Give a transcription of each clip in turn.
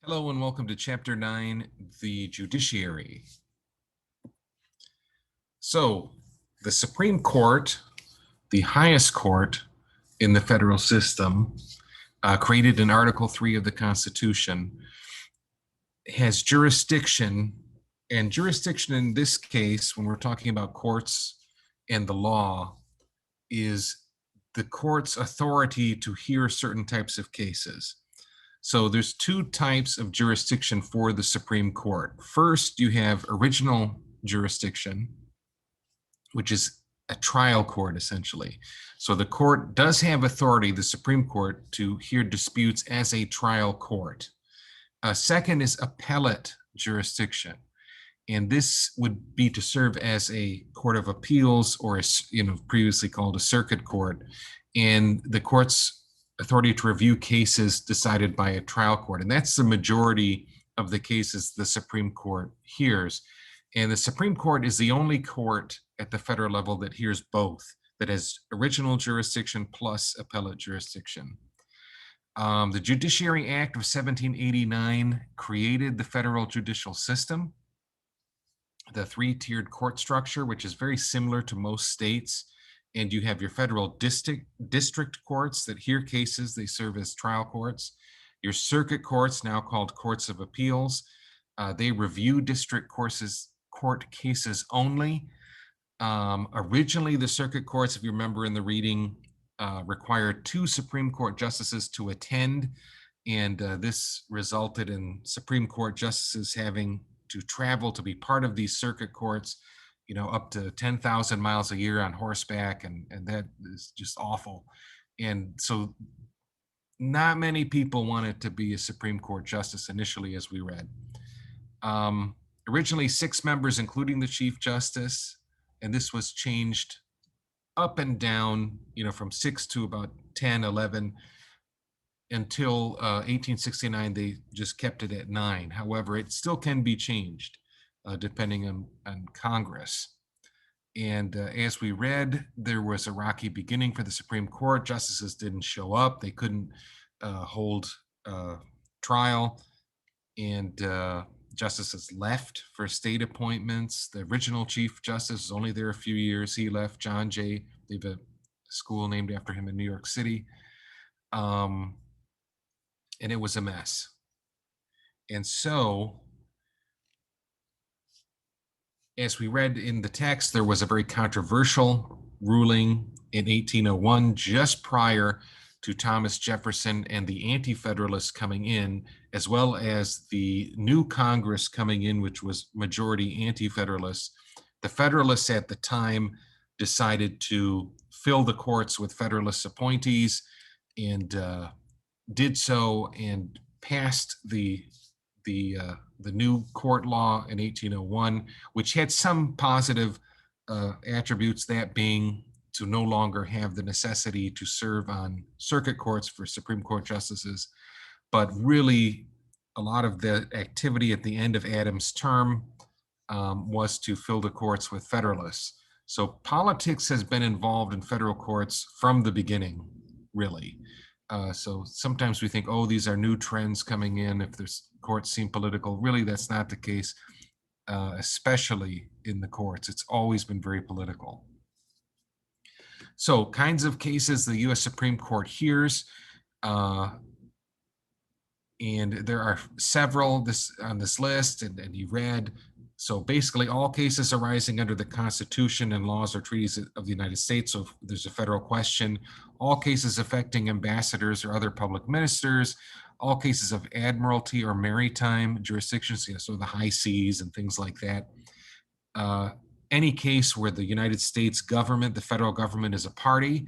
Hello and welcome to Chapter 9, the Judiciary. So, the Supreme Court, the highest court in the federal system, created in Article 3 of the Constitution, has jurisdiction, and jurisdiction in this case, when we're talking about courts and the law, is the court's authority to hear certain types of cases. So there's two types of jurisdiction for the Supreme Court. First, you have original jurisdiction, which is a trial court essentially. So the court does have authority, the Supreme Court, to hear disputes as a trial court. Second is appellate jurisdiction. And this would be to serve as a court of appeals, or previously called a circuit court. And the court's authority to review cases decided by a trial court. And that's the majority of the cases the Supreme Court hears. And the Supreme Court is the only court at the federal level that hears both, that has original jurisdiction plus appellate jurisdiction. The Judiciary Act of 1789 created the federal judicial system, the three-tiered court structure, which is very similar to most states. And you have your federal district courts that hear cases. They serve as trial courts. Your circuit courts, now called courts of appeals, they review district court cases only. Originally, the circuit courts, if you remember in the reading, required 2 Supreme Court justices to attend. And this resulted in Supreme Court justices having to travel to be part of these circuit courts, up to 10,000 miles a year on horseback, and that is just awful. And so not many people wanted to be a Supreme Court justice initially, as we read. Originally 6 members, including the Chief Justice, and this was changed up and down, from 6 to about 10, 11, until 1869, they just kept it at 9. However, it still can be changed depending on Congress. And as we read, there was a rocky beginning for the Supreme Court. Justices didn't show up. They couldn't hold trial. And justices left for state appointments. The original Chief Justice was only there a few years. He left. John Jay. They have a school named after him in New York City. And it was a mess. And so, as we read in the text, there was a very controversial ruling in 1801, just prior to Thomas Jefferson and the Anti-Federalists coming in, as well as the new Congress coming in, which was majority Anti-Federalists. The Federalists at the time decided to fill the courts with Federalist appointees, and did so and passed the new court law in 1801, which had some positive attributes, that being to no longer have the necessity to serve on circuit courts for Supreme Court justices. But really, a lot of the activity at the end of Adams' term was to fill the courts with Federalists. So politics has been involved in federal courts from the beginning, really. So sometimes we think, oh, these are new trends coming in if the courts seem political. Really, that's not the case, especially in the courts. It's always been very political. So kinds of cases the U.S. Supreme Court hears, and there are several on this list, and you read. So basically all cases arising under the Constitution and laws or treaties of the United States. So if there's a federal question, all cases affecting ambassadors or other public ministers, all cases of admiralty or maritime jurisdictions, so the high seas and things like that. Any case where the United States government, the federal government, is a party,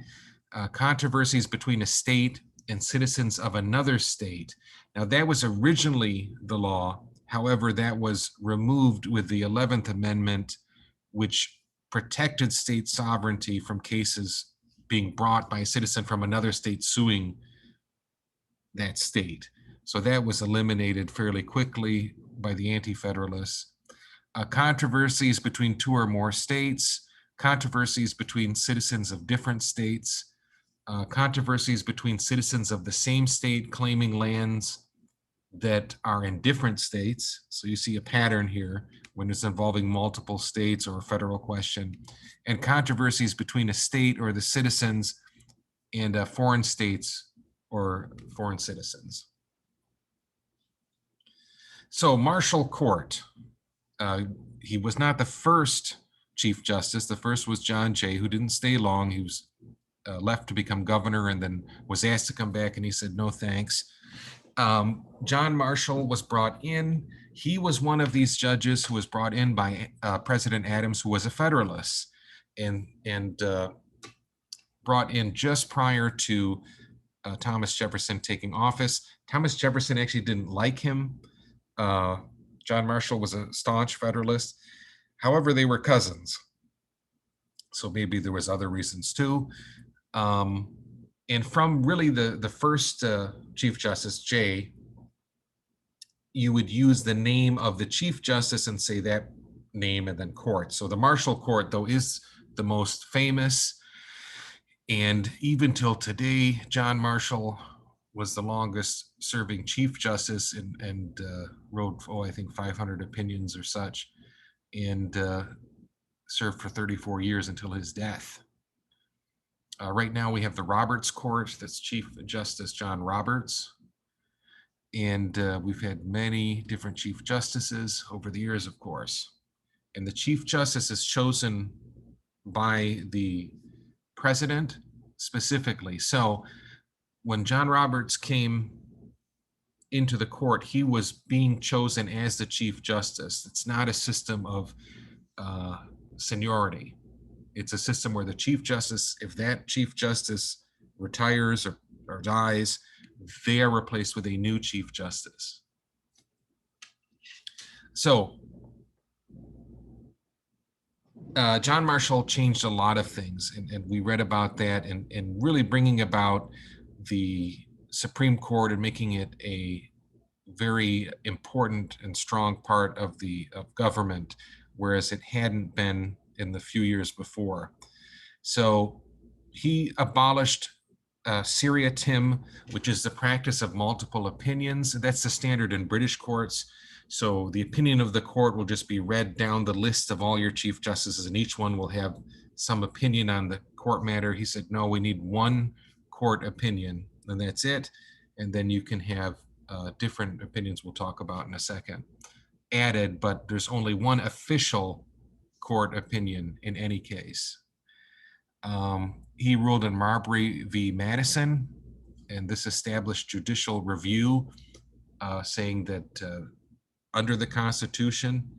controversies between a state and citizens of another state. Now that was originally the law. However, that was removed with the 11th Amendment, which protected state sovereignty from cases being brought by a citizen from another state suing that state. So that was eliminated fairly quickly by the Anti-Federalists. Controversies between 2 or more states, controversies between citizens of different states, controversies between citizens of the same state claiming lands that are in different states. So you see a pattern here when it's involving multiple states or a federal question, and controversies between a state or the citizens and foreign states or foreign citizens. So Marshall Court, he was not the first Chief Justice. The first was John Jay, who didn't stay long. He was left to become governor and then was asked to come back, and he said, no, thanks. John Marshall was brought in. He was one of these judges who was brought in by President Adams, who was a Federalist, and brought in just prior to Thomas Jefferson taking office. Thomas Jefferson actually didn't like him. John Marshall was a staunch Federalist. However, they were cousins. So maybe there was other reasons too. And from really the first Chief Justice, Jay, you would use the name of the Chief Justice and say that name and then court. So the Marshall Court, though, is the most famous. And even till today, John Marshall was the longest serving Chief Justice and wrote, I think 500 opinions or such, and served for 34 years until his death. Right now we have the Roberts Court, that's Chief Justice John Roberts. And we've had many different Chief Justices over the years, of course. And the Chief Justice is chosen by the President specifically. So when John Roberts came into the court, he was being chosen as the Chief Justice. It's not a system of seniority. It's a system where the Chief Justice, if that Chief Justice retires or dies, they are replaced with a new Chief Justice. So John Marshall changed a lot of things, and we read about that, and really bringing about the Supreme Court and making it a very important and strong part of government, whereas it hadn't been in the few years before. So he abolished seriatim, which is the practice of multiple opinions. That's the standard in British courts. So the opinion of the court will just be read down the list of all your Chief Justices, and each one will have some opinion on the court matter. He said, no, we need one court opinion, and that's it. And then you can have different opinions we'll talk about in a second added, but there's only one official court opinion in any case. He ruled in Marbury v. Madison, and this established judicial review, saying that under the Constitution,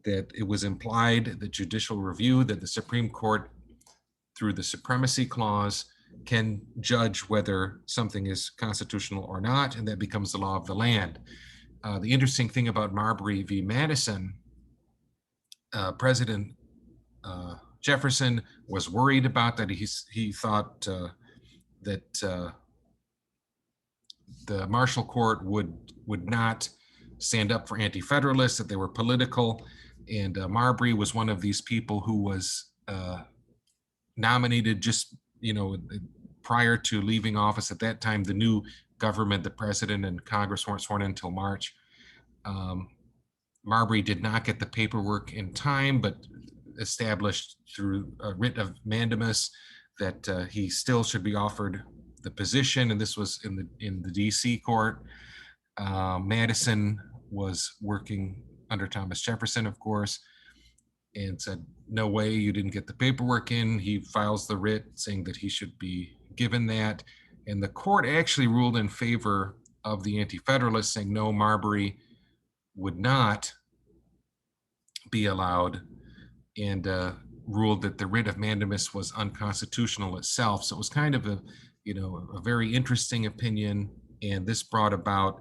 that it was implied that judicial review, that the Supreme Court, through the Supremacy Clause, can judge whether something is constitutional or not, and that becomes the law of the land. The interesting thing about Marbury v. Madison, President Jefferson was worried about that. He thought that the Marshall Court would not stand up for anti-federalists, that they were political, and Marbury was one of these people who was nominated just prior to leaving office. At that time, the new government, the president and Congress weren't sworn in until March. Marbury did not get the paperwork in time, but established through a writ of mandamus that he still should be offered the position, and this was in the DC court. Madison was working under Thomas Jefferson, of course, and said, no way, you didn't get the paperwork in. He files the writ saying that he should be given that. And the court actually ruled in favor of the anti-federalists, saying no, Marbury would not be allowed, and ruled that the writ of mandamus was unconstitutional itself. So it was kind of a very interesting opinion, and this brought about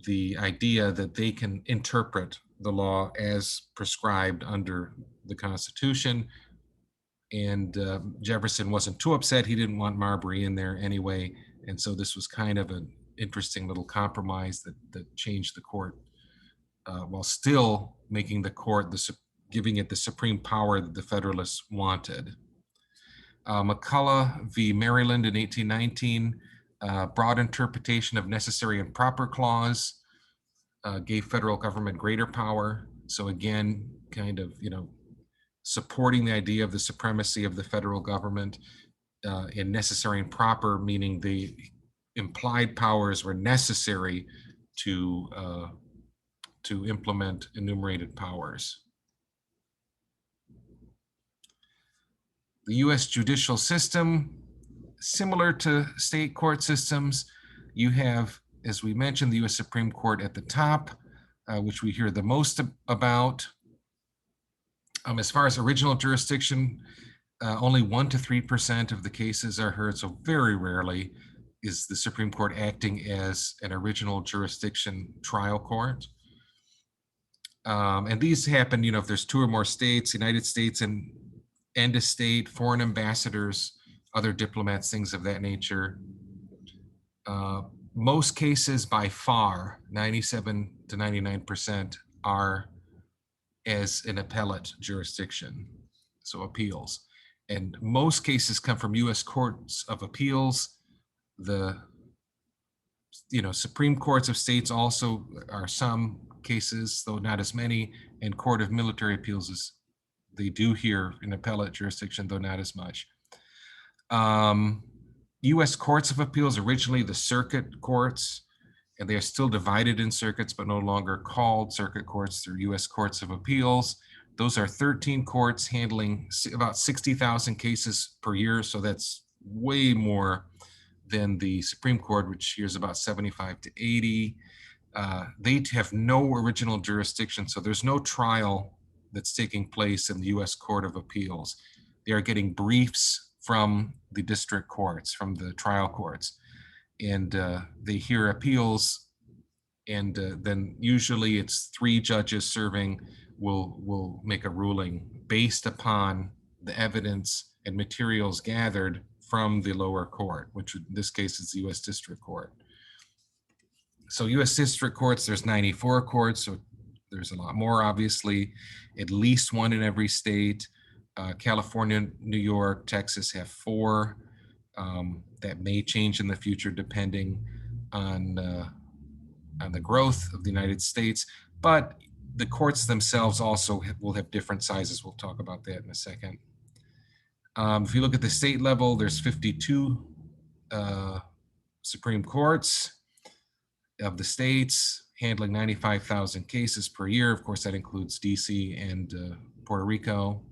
the idea that they can interpret the law as prescribed under the Constitution. And Jefferson wasn't too upset. He didn't want Marbury in there anyway. And so this was kind of an interesting little compromise that changed the court, while still making the court, giving it the supreme power that the Federalists wanted. McCulloch v. Maryland in 1819, Broad interpretation of necessary and proper clause gave federal government greater power. So again, kind of, supporting the idea of the supremacy of the federal government in necessary and proper, meaning the implied powers were necessary to implement enumerated powers. The U.S. judicial system, similar to state court systems, you have, as we mentioned, the U.S. Supreme Court at the top, which we hear the most about. As far as original jurisdiction, only 1% to 3% of the cases are heard, so very rarely is the Supreme Court acting as an original jurisdiction trial court. And these happen, if there's 2 or more states, United States and a state, foreign ambassadors, other diplomats, things of that nature. Most cases by far, 97 to 99%, are as an appellate jurisdiction, so appeals. And most cases come from U.S. courts of appeals. The Supreme Courts of states also are some cases, though not as many, and Court of Military Appeals they do hear in appellate jurisdiction, though not as much. U.S. courts of appeals, originally the circuit courts, and they are still divided in circuits, but no longer called circuit courts. They're U.S. courts of appeals. Those are 13 courts handling about 60,000 cases per year. So that's way more than the Supreme Court, which hears about 75 to 80. They have no original jurisdiction. So there's no trial that's taking place in the U.S. Court of Appeals. They are getting briefs from the district courts, from the trial courts, and they hear appeals, and then usually it's 3 judges serving will make a ruling based upon the evidence and materials gathered from the lower court, which in this case is the U.S. District Court. So U.S. District Courts, there's 94 courts, so there's a lot more, obviously, at least 1 in every state. California, New York, Texas have 4. That may change in the future depending on the growth of the United States, but the courts themselves also will have different sizes. We'll talk about that in a second. If you look at the state level, there's 52 Supreme Courts of the states handling 95,000 cases per year. Of course, that includes DC and Puerto Rico.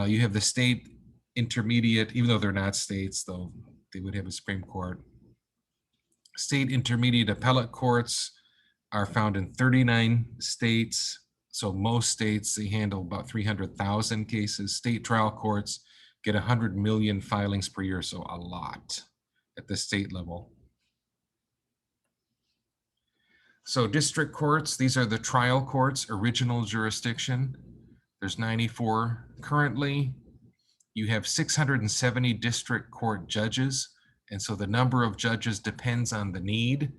You have the state intermediate, even though they're not states, though they would have a Supreme Court. State intermediate appellate courts are found in 39 states. So most states, they handle about 300,000 cases. State trial courts get 100 million filings per year, so a lot at the state level. So district courts, these are the trial courts, original jurisdiction. There's 94 currently. You have 670 district court judges, and so the number of judges depends on the need,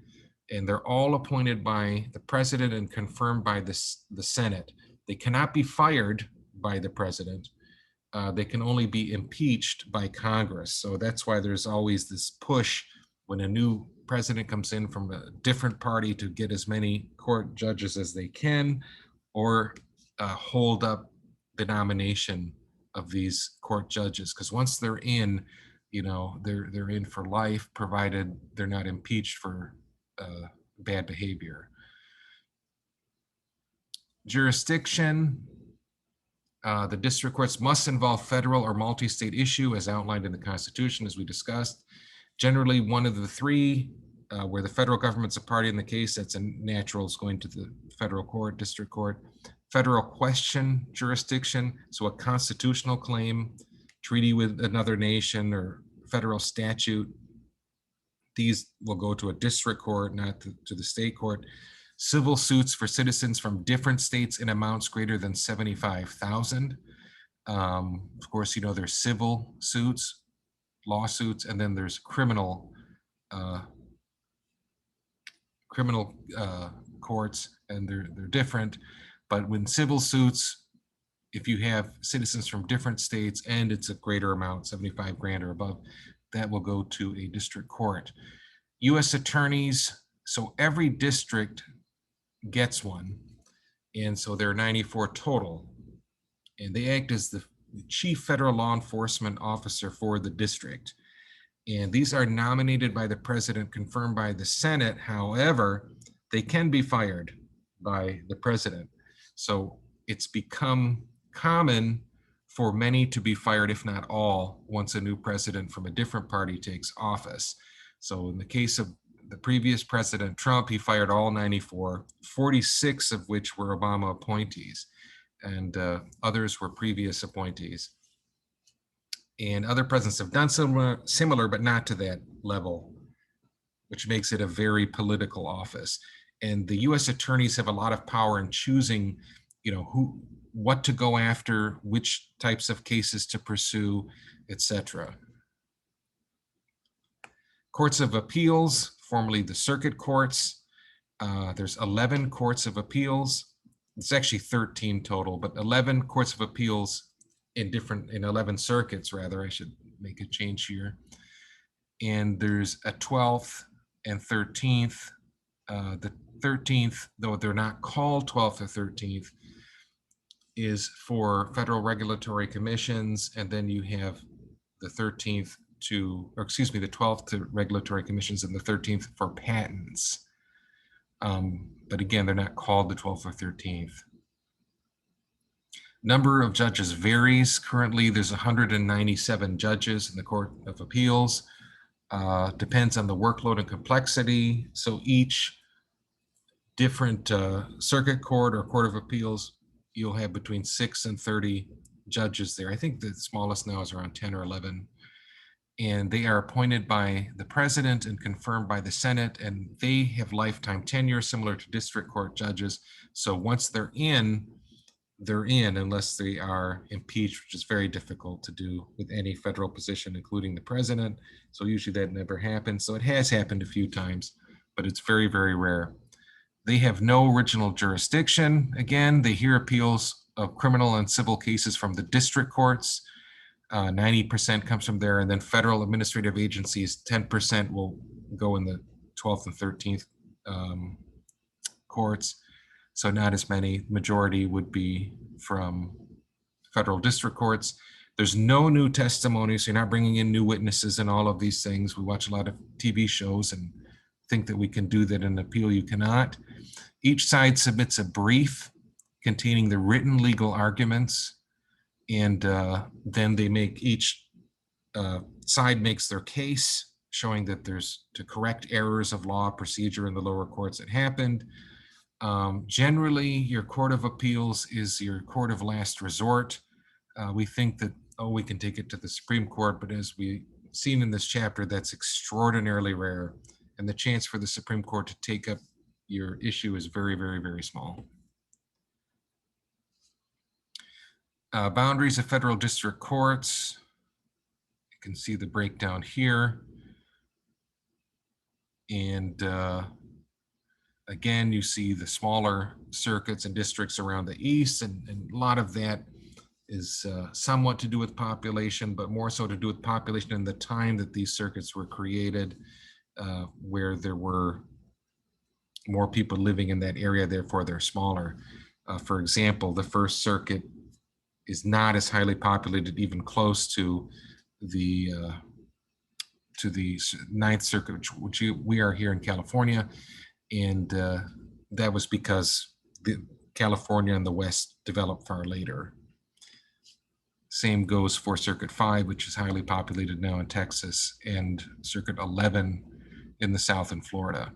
and they're all appointed by the president and confirmed by the Senate. They cannot be fired by the president. They can only be impeached by Congress. So that's why there's always this push when a new president comes in from a different party to get as many court judges as they can, or hold up the nomination of these court judges, because once they're in, they're in for life, provided they're not impeached for bad behavior. Jurisdiction, the district courts must involve federal or multi-state issue as outlined in the Constitution, as we discussed. Generally, one of the 3, where the federal government's a party in the case, that's a natural, is going to the federal court, district court. Federal question jurisdiction, so a constitutional claim, treaty with another nation, or federal statute, these will go to a district court, not to the state court. Civil suits for citizens from different states in amounts greater than 75,000. Of course, there's civil suits, lawsuits, and then there's criminal courts, and they're different. But when civil suits, if you have citizens from different states and it's a greater amount, 75 grand or above, that will go to a district court. U.S. attorneys, so every district gets one. And so there are 94 total. And they act as the chief federal law enforcement officer for the district. And these are nominated by the president, confirmed by the Senate. However, they can be fired by the president. So it's become common for many to be fired, if not all, once a new president from a different party takes office. So in the case of the previous president, Trump, he fired all 94, 46 of which were Obama appointees, and others were previous appointees. And other presidents have done similar, but not to that level, which makes it a very political office. And the U.S. attorneys have a lot of power in choosing, what to go after, which types of cases to pursue, etc. Courts of appeals, formerly the circuit courts. There's 11 courts of appeals. It's actually 13 total, but 11 courts of appeals in 11 circuits, rather. I should make a change here. And there's a 12th and 13th. The 13th, though they're not called 12th or 13th, is for federal regulatory commissions. And then you have the 13th the 12th to regulatory commissions and the 13th for patents. But again, they're not called the 12th or 13th. Number of judges varies. Currently, there's 197 judges in the Court of Appeals. Depends on the workload and complexity. So each different circuit court or Court of Appeals, you'll have between 6 and 30 judges there. I think the smallest now is around 10 or 11. And they are appointed by the president and confirmed by the Senate, and they have lifetime tenure similar to district court judges. So once they're in unless they are impeached, which is very difficult to do with any federal position, including the president. So usually that never happens. So it has happened a few times, but it's very, very rare. They have no original jurisdiction. Again, they hear appeals of criminal and civil cases from the district courts. 90% comes from there, and then federal administrative agencies, 10% will go in the 12th and 13th courts. So not as many. Majority would be from federal district courts. There's no new testimony, so you're not bringing in new witnesses and all of these things. We watch a lot of TV shows and think that we can do that in an appeal. You cannot. Each side submits a brief containing the written legal arguments, and then they make each side makes their case, showing that there's to correct errors of law procedure in the lower courts that happened. Generally, your Court of Appeals is your court of last resort. We think that, we can take it to the Supreme Court, but as we've seen in this chapter, that's extraordinarily rare. And the chance for the Supreme Court to take up your issue is very, very, very small. Boundaries of federal district courts. You can see the breakdown here. And again, you see the smaller circuits and districts around the east, and a lot of that is somewhat to do with population, but more so to do with population in the time that these circuits were created, where there were more people living in that area, therefore they're smaller. For example, the First Circuit is not as highly populated, even close to the Ninth Circuit, which we are here in California. And that was because California and the West developed far later. Same goes for Circuit 5, which is highly populated now in Texas, and Circuit 11 in the South in Florida.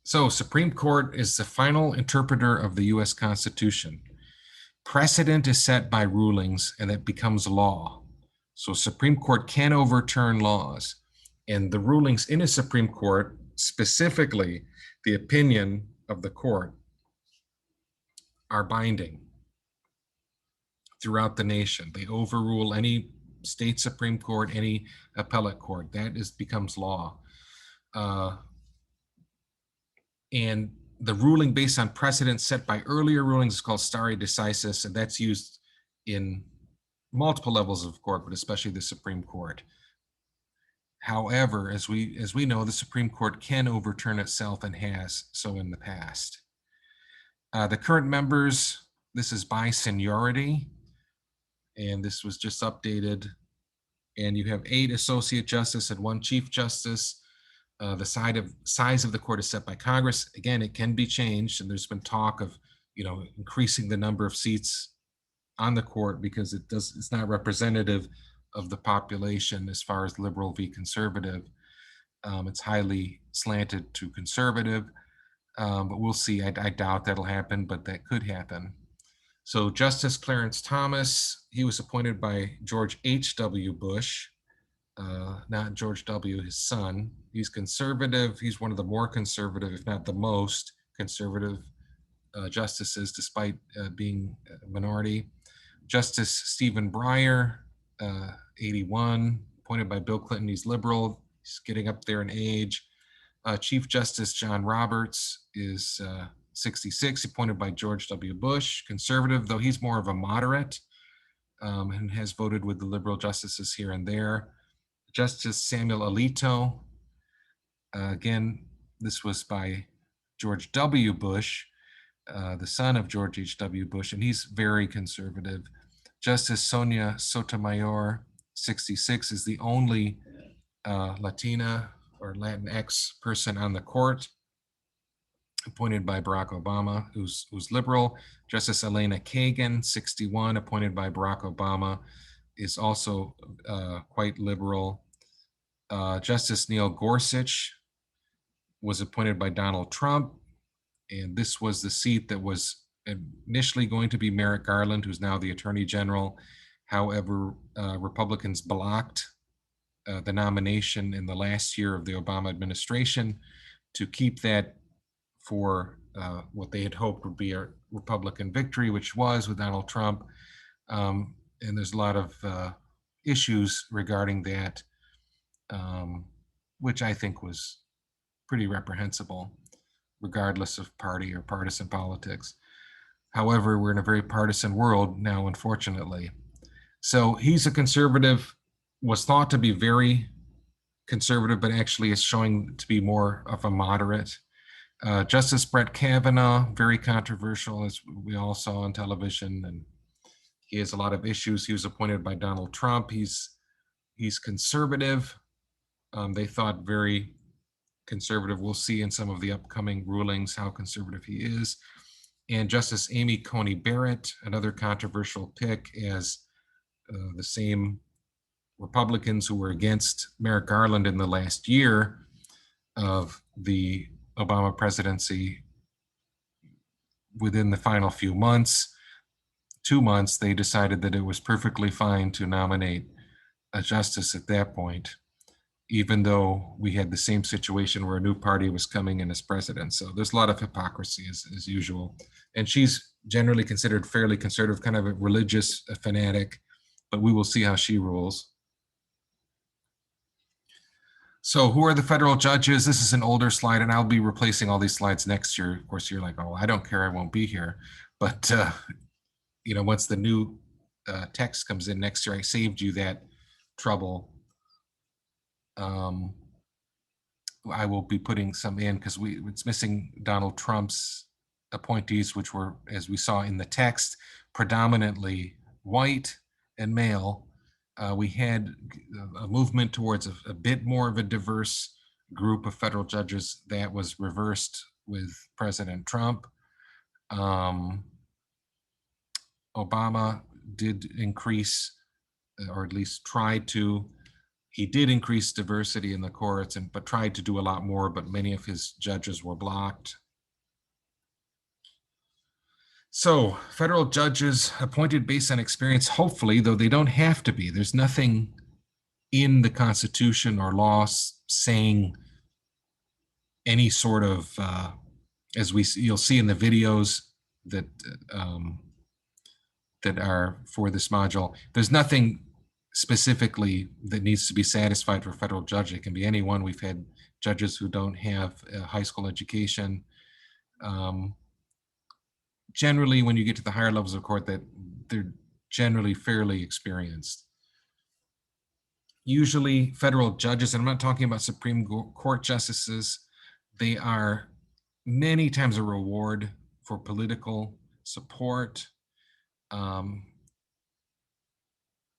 So Supreme Court is the final interpreter of the US Constitution. Precedent is set by rulings, and it becomes law. So Supreme Court can overturn laws. And the rulings in a Supreme Court, specifically the opinion of the court, are binding throughout the nation. They overrule any state Supreme Court, any appellate court. That becomes law. And the ruling based on precedent set by earlier rulings is called stare decisis, and that's used in multiple levels of court, but especially the Supreme Court. However, as we know, the Supreme Court can overturn itself and has so in the past. The current members, this is by seniority, and this was just updated. And you have 8 associate justice and 1 chief justice. The size of the court is set by Congress. Again, it can be changed, and there's been talk of, increasing the number of seats on the court because it's not representative of the population as far as liberal v. conservative. It's highly slanted to conservative, but we'll see. I doubt that'll happen, but that could happen. So Justice Clarence Thomas, he was appointed by George H.W. Bush, not George W., his son. He's conservative. He's one of the more conservative, if not the most conservative justices, despite being a minority. Justice Stephen Breyer, 81, appointed by Bill Clinton. He's liberal. He's getting up there in age. Chief Justice John Roberts is 66, appointed by George W. Bush, conservative, though he's more of a moderate, and has voted with the liberal justices here and there. Justice Samuel Alito, again, this was by George W. Bush, the son of George H.W. Bush, and he's very conservative. Justice Sonia Sotomayor, 66, is the only Latina or Latinx person on the court, appointed by Barack Obama, who's liberal. Justice Elena Kagan, 61, appointed by Barack Obama, is also quite liberal. Justice Neil Gorsuch was appointed by Donald Trump, and this was the seat that was initially going to be Merrick Garland, who's now the Attorney General. However, Republicans blocked the nomination in the last year of the Obama administration to keep that for what they had hoped would be a Republican victory, which was with Donald Trump. And there's a lot of issues regarding that, which I think was pretty reprehensible, regardless of party or partisan politics. However, we're in a very partisan world now, unfortunately. So he's a conservative, was thought to be very conservative, but actually is showing to be more of a moderate. Justice Brett Kavanaugh, very controversial, as we all saw on television, and he has a lot of issues. He was appointed by Donald Trump. He's conservative. They thought very conservative. We'll see in some of the upcoming rulings how conservative he is. And Justice Amy Coney Barrett, another controversial pick, as the same Republicans who were against Merrick Garland in the last year of the Obama presidency, within the final few months, 2 months, they decided that it was perfectly fine to nominate a justice at that point, even though we had the same situation where a new party was coming in as president. So there's a lot of hypocrisy as usual. And she's generally considered fairly conservative, kind of a religious fanatic, but we will see how she rules. So who are the federal judges? This is an older slide, and I'll be replacing all these slides next year. Of course, you're like, oh, I don't care, I won't be here. But once the new text comes in next year, I saved you that trouble. I will be putting some in because it's missing Donald Trump's appointees, which were, as we saw in the text, predominantly white and male. We had a movement towards a bit more of a diverse group of federal judges that was reversed with President Trump. Obama did increase, or at least tried to, he did increase diversity in the courts, but tried to do a lot more, but many of his judges were blocked. So federal judges appointed based on experience, hopefully, though they don't have to be. There's nothing in the Constitution or laws saying any sort of, as you'll see in the videos that that are for this module, there's nothing specifically that needs to be satisfied for a federal judge. It can be anyone. We've had judges who don't have a high school education. Generally, when you get to the higher levels of court, that generally fairly experienced. Usually federal judges, and I'm not talking about Supreme Court justices, they are many times a reward for political support,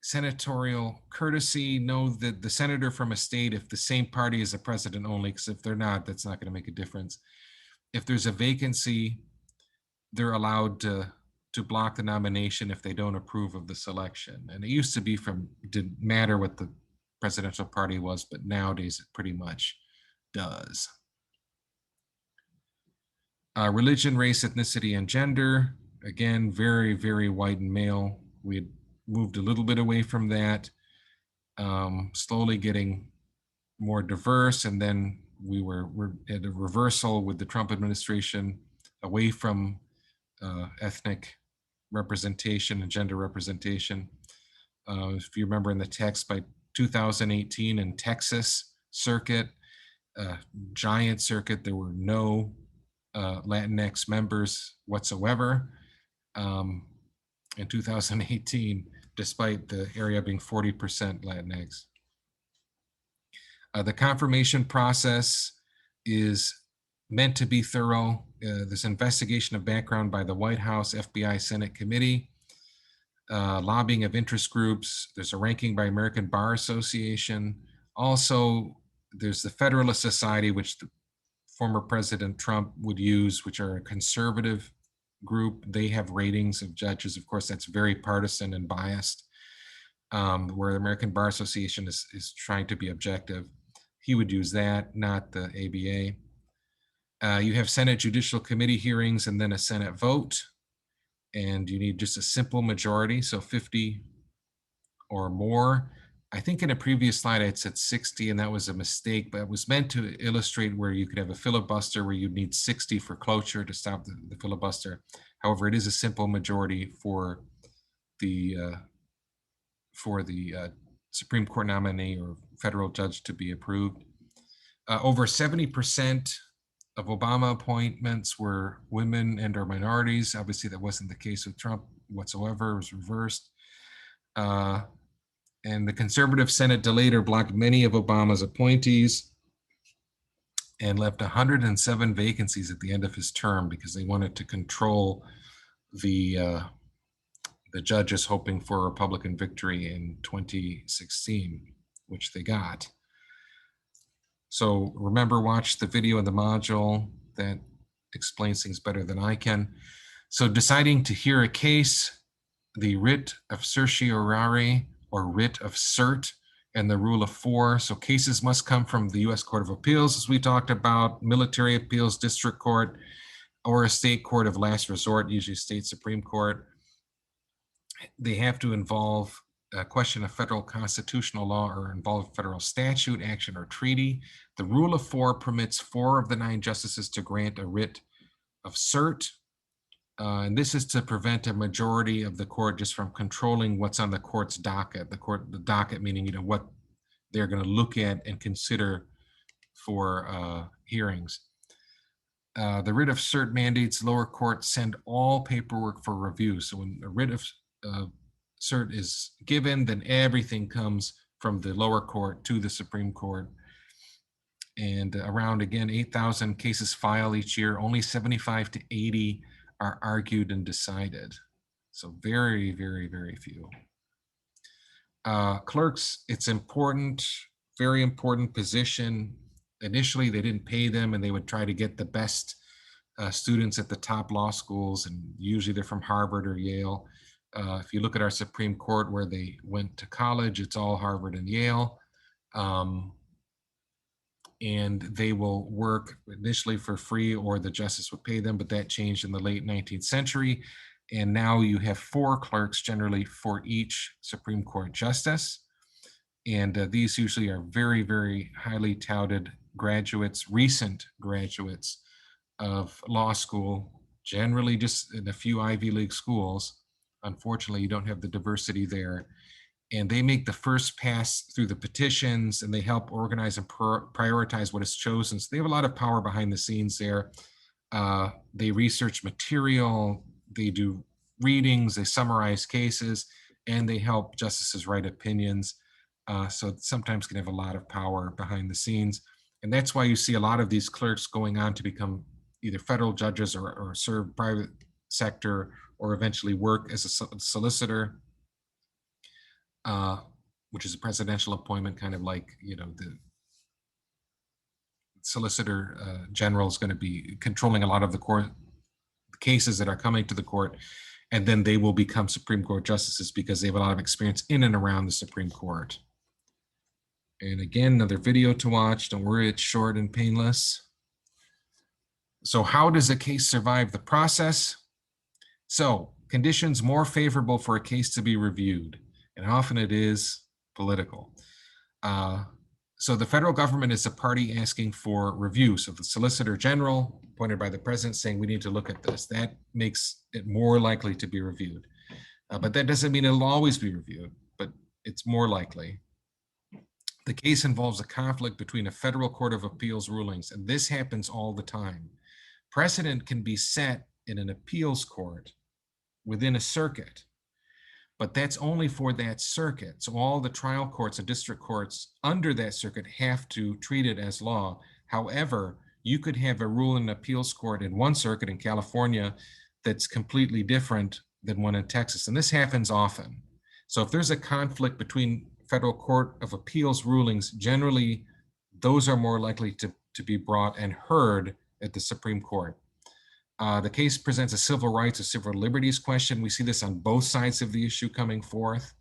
senatorial courtesy. Know that the senator from a state, if the same party is the president only, because if they're not, that's not going to make a difference. If there's a vacancy, they're allowed to block the nomination if they don't approve of the selection. And it used to be didn't matter what the presidential party was, but nowadays it pretty much does. Religion, race, ethnicity, and gender, again, very, very white and male. We had moved a little bit away from that, slowly getting more diverse, and then we're at a reversal with the Trump administration away from ethnic representation and gender representation. If you remember in the text, by 2018 in Texas circuit, giant circuit, there were no Latinx members whatsoever in 2018, despite the area being 40% Latinx. The confirmation process is meant to be thorough. This investigation of background by the White House, FBI, Senate committee, lobbying of interest groups. There's a ranking by American Bar Association. Also, there's the Federalist Society, which the former President Trump would use, which are a conservative group. They have ratings of judges. Of course, that's very partisan and biased, where the American Bar Association is trying to be objective. He would use that, not the ABA. You have Senate Judicial Committee hearings and then a Senate vote, and you need just a simple majority, so 50 or more. I think in a previous slide I said 60, and that was a mistake, but it was meant to illustrate where you could have a filibuster where you'd need 60 for cloture to stop the filibuster. However, it is a simple majority for the Supreme Court nominee or federal judge to be approved. Over 70% of Obama appointments were women and or minorities. Obviously, that wasn't the case with Trump whatsoever. It was reversed. And the conservative Senate delayed or blocked many of Obama's appointees and left 107 vacancies at the end of his term because they wanted to control the judges, hoping for a Republican victory in 2016, which they got. So remember, watch the video in the module that explains things better than I can. So deciding to hear a case, the writ of certiorari or writ of cert, and the rule of 4. So cases must come from the U.S. Court of Appeals, as we talked about, military appeals, district court, or a state court of last resort, usually state Supreme Court. They have to involve a question of federal constitutional law or involve federal statute, action, or treaty. The rule of 4 permits 4 of the 9 justices to grant a writ of cert. And this is to prevent a majority of the court just from controlling what's on the court's docket. The docket meaning, what they're going to look at and consider for hearings. The writ of cert mandates lower courts send all paperwork for review. So when a writ of cert is given, then everything comes from the lower court to the Supreme Court. And around, again, 8,000 cases filed each year, only 75 to 80 are argued and decided. So very, very, very few. Clerks, it's important, very important position. Initially, they didn't pay them, and they would try to get the best students at the top law schools, and usually they're from Harvard or Yale. If you look at our Supreme Court where they went to college, it's all Harvard and Yale. And they will work initially for free, or the justice would pay them, but that changed in the late 19th century. And now you have 4 clerks generally for each Supreme Court justice. And these usually are very, very highly touted graduates, recent graduates of law school, generally just in a few Ivy League schools. Unfortunately, you don't have the diversity there. And they make the first pass through the petitions, and they help organize and prioritize what is chosen. So they have a lot of power behind the scenes there. They research material. They do readings, they summarize cases, and they help justices write opinions. So it sometimes can have a lot of power behind the scenes. And that's why you see a lot of these clerks going on to become either federal judges or serve private sector or eventually work as a solicitor, which is a presidential appointment, kind of like, you know, the solicitor general is going to be controlling a lot of the court cases that are coming to the court, and then they will become Supreme Court justices because they have a lot of experience in and around the Supreme Court. And again, another video to watch. Don't worry, it's short and painless. So how does a case survive the process? So conditions more favorable for a case to be reviewed, and often it is political. So the federal government is a party asking for review. So the Solicitor General appointed by the president saying we need to look at this. That makes it more likely to be reviewed. But that doesn't mean it'll always be reviewed, but it's more likely. The case involves a conflict between a federal court of appeals rulings, and this happens all the time. Precedent can be set in an appeals court within a circuit, but that's only for that circuit. So all the trial courts and district courts under that circuit have to treat it as law. However, you could have a rule in an appeals court in one circuit in California that's completely different than one in Texas, and this happens often. So if there's a conflict between federal court of appeals rulings, generally those are more likely to be brought and heard at the Supreme Court. The case presents a civil rights or civil liberties question. We see this on both sides of the issue coming forth.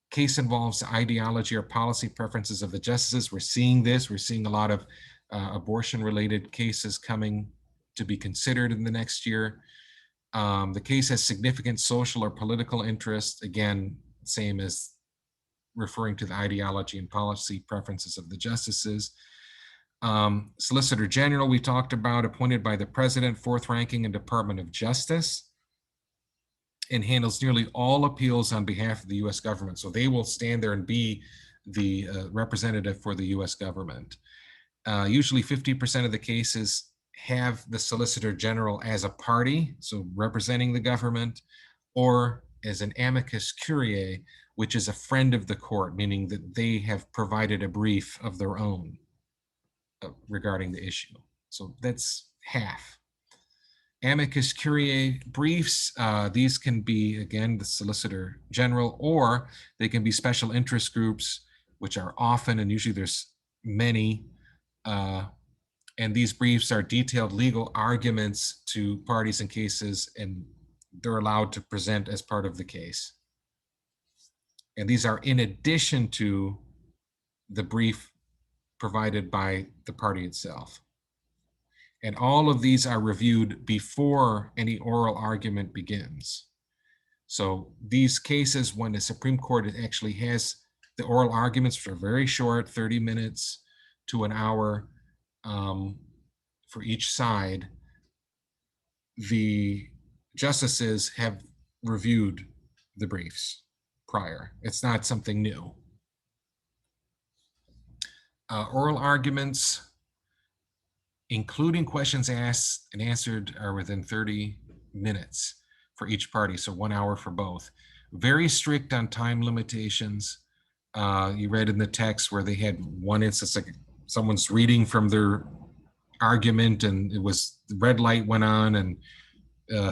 Case involves ideology or policy preferences of the justices. We're seeing this. We're seeing a lot of abortion-related cases coming to be considered in the next year. The case has significant social or political interest. Again, same as referring to the ideology and policy preferences of the justices. Solicitor General, we talked about, appointed by the president, fourth ranking in Department of Justice, and handles nearly all appeals on behalf of the U.S. government. So they will stand there and be the representative for the U.S. government. Usually 50% of the cases have the Solicitor General as a party, so representing the government, or as an amicus curiae, which is a friend of the court, meaning that they have provided a brief of their own regarding the issue. So that's half. Amicus curiae briefs, these can be, again, the Solicitor General, or they can be special interest groups, which are often, and usually there's many, and these briefs are detailed legal arguments to parties and cases, and they're allowed to present as part of the case. And these are in addition to the brief provided by the party itself. And all of these are reviewed before any oral argument begins. So these cases, when the Supreme Court actually has the oral arguments, which are very short, 30 minutes to an hour for each side, the justices have reviewed the briefs prior. It's not something new. Oral arguments, including questions asked and answered, are within 30 minutes for each party, so 1 hour for both. Very strict on time limitations. You read in the text where they had one instance, like someone's reading from their argument and it was, the red light went on and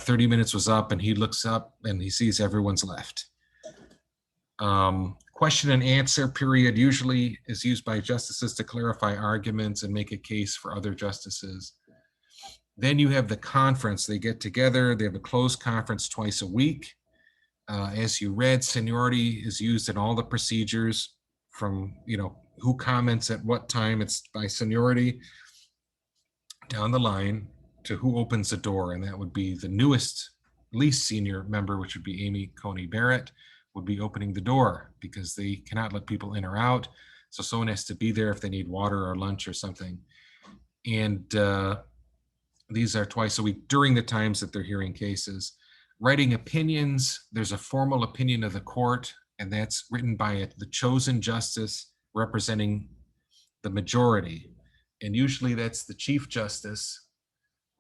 30 minutes was up, and he looks up and he sees everyone's left. Question and answer period usually is used by justices to clarify arguments and make a case for other justices. Then you have the conference. They get together, they have a closed conference twice a week. As you read, seniority is used in all the procedures, from, you know, who comments at what time, it's by seniority down the line to who opens the door, and that would be the newest, least senior member, which would be Amy Coney Barrett, would be opening the door, because they cannot let people in or out. So someone has to be there if they need water or lunch or something. And these are twice a week during the times that they're hearing cases. Writing opinions, there's a formal opinion of the court, and that's written by the chosen justice representing the majority. And usually that's the Chief Justice,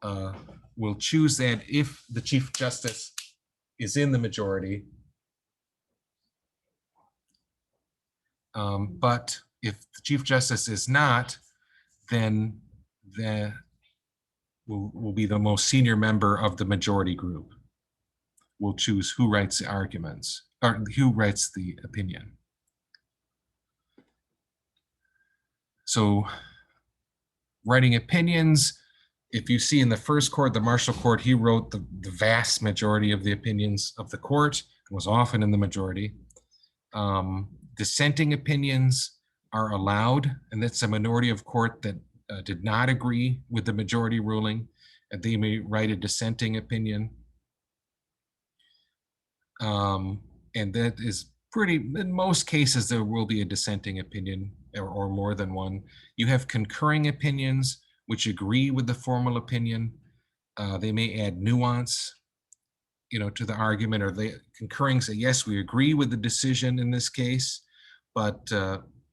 will choose that if the Chief Justice is in the majority. But if the Chief Justice is not, then the will be the most senior member of the majority group will choose who writes the arguments or who writes the opinion. So writing opinions, if you see in the first court, the Marshall Court, he wrote the vast majority of the opinions of the court and was often in the majority. Dissenting opinions are allowed, and that's a minority of court that did not agree with the majority ruling, and they may write a dissenting opinion. And that is pretty, in most cases, there will be a dissenting opinion or more than one. You have concurring opinions, which agree with the formal opinion. They may add nuance, to the argument, or they concurring say, yes, we agree with the decision in this case, but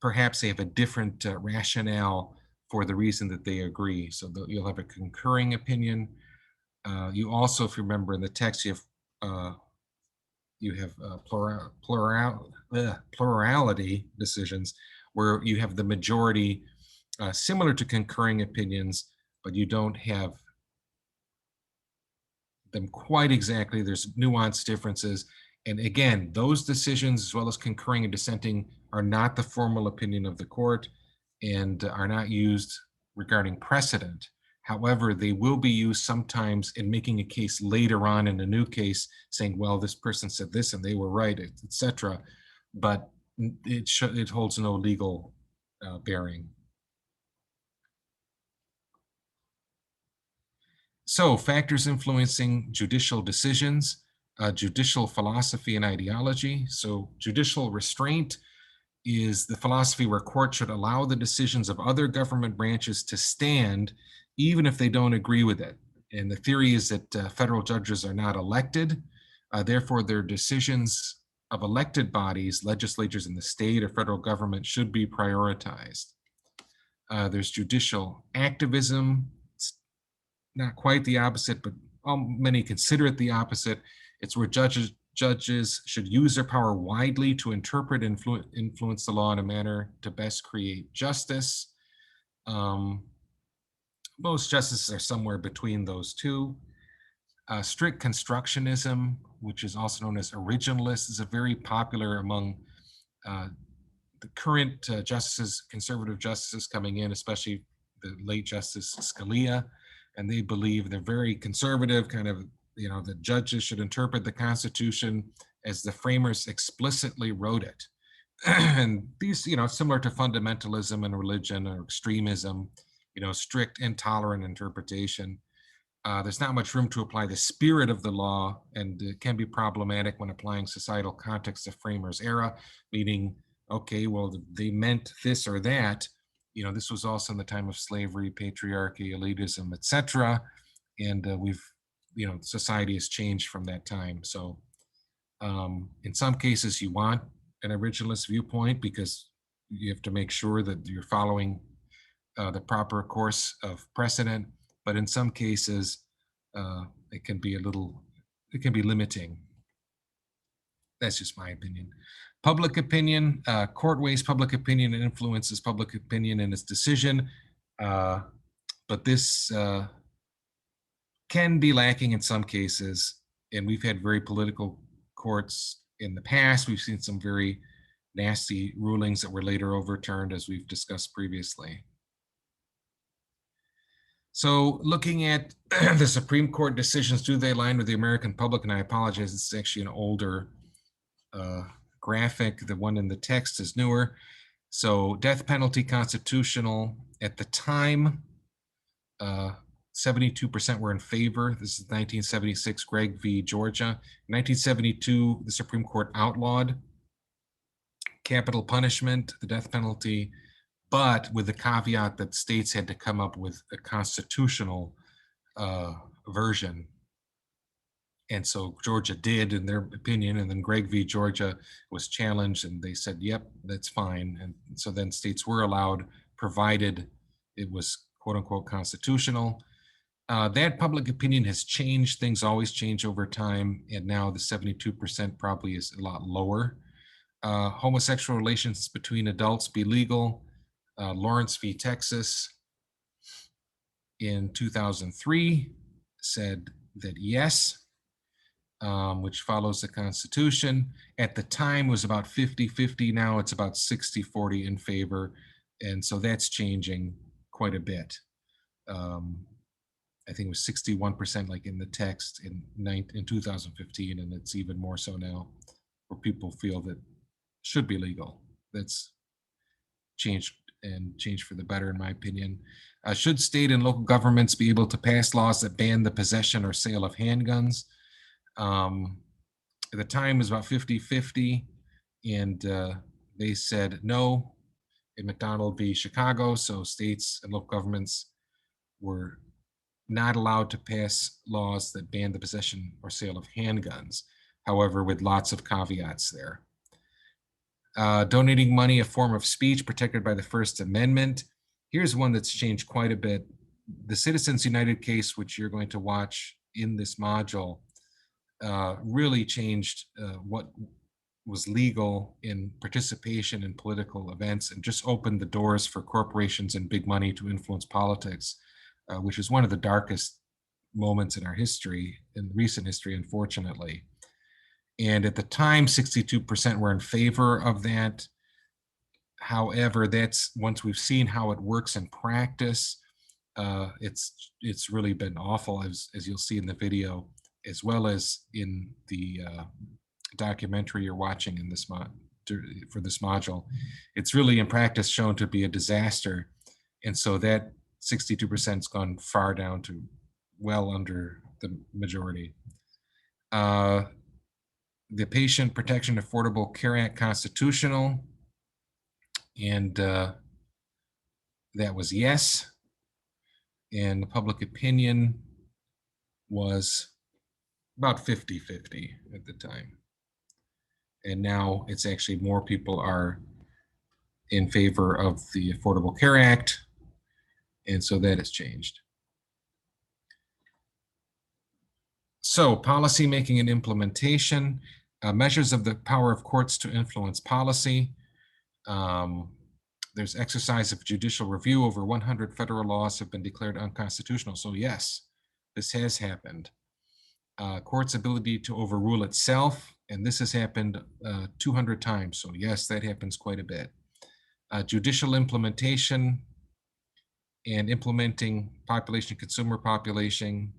perhaps they have a different rationale for the reason that they agree. So you'll have a concurring opinion. You also, if you remember in the text, you have plurality decisions where you have the majority similar to concurring opinions, but you don't have them quite exactly. There's nuanced differences. And again, those decisions, as well as concurring and dissenting, are not the formal opinion of the court and are not used regarding precedent. However, they will be used sometimes in making a case later on in a new case, saying, well, this person said this and they were right, etc. But it holds no legal bearing. So, factors influencing judicial decisions, judicial philosophy and ideology. So, judicial restraint is the philosophy where courts should allow the decisions of other government branches to stand, even if they don't agree with it. And the theory is that federal judges are not elected, therefore, their decisions of elected bodies, legislatures in the state or federal government, should be prioritized. There's judicial activism. Not quite the opposite, but many consider it the opposite. It's where judges should use their power widely to interpret and influence the law in a manner to best create justice. Most justices are somewhere between those two. Strict constructionism, which is also known as originalist, is a very popular among the current justices, conservative justices coming in, especially the late Justice Scalia. And they believe they're very conservative, kind of, the judges should interpret the Constitution as the framers explicitly wrote it. And these, similar to fundamentalism in religion or extremism, strict, intolerant interpretation. There's not much room to apply the spirit of the law, and it can be problematic when applying societal context of framers' era, meaning, okay, well, they meant this or that. This was also in the time of slavery, patriarchy, elitism, etc. And society has changed from that time. So in some cases, you want an originalist viewpoint because you have to make sure that you're following the proper course of precedent. But in some cases, it can be limiting. That's just my opinion. Public opinion, court weighs public opinion and influences public opinion in its decision. But this can be lacking in some cases. And we've had very political courts in the past. We've seen some very nasty rulings that were later overturned, as we've discussed previously. So looking at the Supreme Court decisions, do they align with the American public? And I apologize, it's actually an older graphic. The one in the text is newer. So death penalty constitutional at the time, 72% were in favor. This is 1976, Gregg v. Georgia. In 1972, the Supreme Court outlawed capital punishment, the death penalty, but with the caveat that states had to come up with a constitutional version. And so Georgia did, in their opinion, and then Gregg v. Georgia was challenged, and they said, yep, that's fine. And so then states were allowed, provided it was quote unquote constitutional. That public opinion has changed. Things always change over time, and now the 72% probably is a lot lower. Homosexual relations between adults be legal. Lawrence v. Texas in 2003 said that yes, which follows the Constitution. At the time was about 50-50. Now it's about 60-40 in favor. And so that's changing quite a bit. I think it was 61% like in the text in 2015, and it's even more so now, where people feel that should be legal. That's changed for the better, in my opinion. Should state and local governments be able to pass laws that ban the possession or sale of handguns? At the time it was about 50-50, and they said no in McDonald v. Chicago. So states and local governments were not allowed to pass laws that ban the possession or sale of handguns, however, with lots of caveats there. Donating money, a form of speech protected by the First Amendment. Here's one that's changed quite a bit. The Citizens United case, which you're going to watch in this module, really changed what was legal in participation in political events, and just opened the doors for corporations and big money to influence politics, which is one of the darkest moments in our history, in recent history, unfortunately. And at the time, 62% were in favor of that. However, that's, once we've seen how it works in practice, it's really been awful, as you'll see in the video, as well as in the documentary you're watching in this for this module. It's really in practice shown to be a disaster. And so that 62% has gone far down to well under the majority. The Patient Protection Affordable Care Act constitutional, and that was yes. And the public opinion was about 50-50 at the time. And now it's actually more people are in favor of the Affordable Care Act, and so that has changed. So policy making and implementation, measures of the power of courts to influence policy. There's exercise of judicial review. Over 100 federal laws have been declared unconstitutional. So yes, this has happened. Court's ability to overrule itself, and this has happened 200 times. So yes, that happens quite a bit. Judicial implementation and implementing population, consumer population,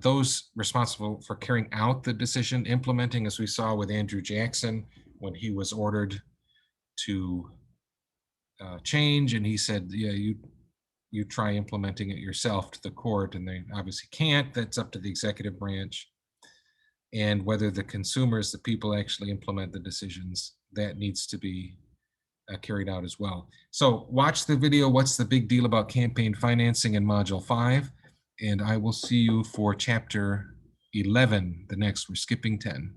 those responsible for carrying out the decision, implementing, as we saw with Andrew Jackson, when he was ordered to change, and he said, yeah, you try implementing it yourself to the court, and they obviously can't. That's up to the executive branch. And whether the consumers, the people actually implement the decisions, that needs to be carried out as well. So watch the video, What's the Big Deal About Campaign Financing, in Module 5, and I will see you for Chapter 11, the next. We're skipping 10.